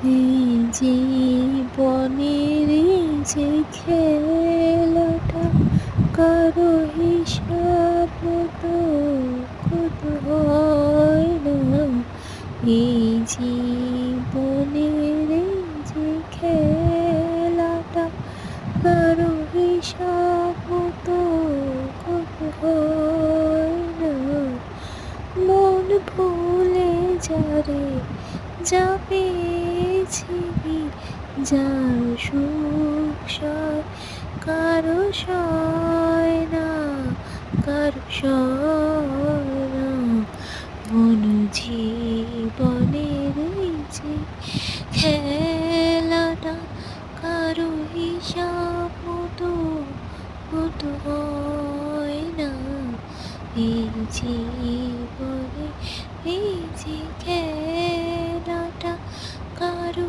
এই জীবনের এই যে খেলাটা কারো হিসাব মতো কত হয় না। এই জীবনের এই যে খেলাটা কারো হিসাব মতো কত হয় না। মন ভুলে যারে যাবে ছিবি, যার সুখ সয় কারো সয় না, কারো সয় না। মন জীবনের এই যে খেলাটা কারো হিসাব মতো মতো হয় না। এই জীবনে এই যে খেলাটা কারো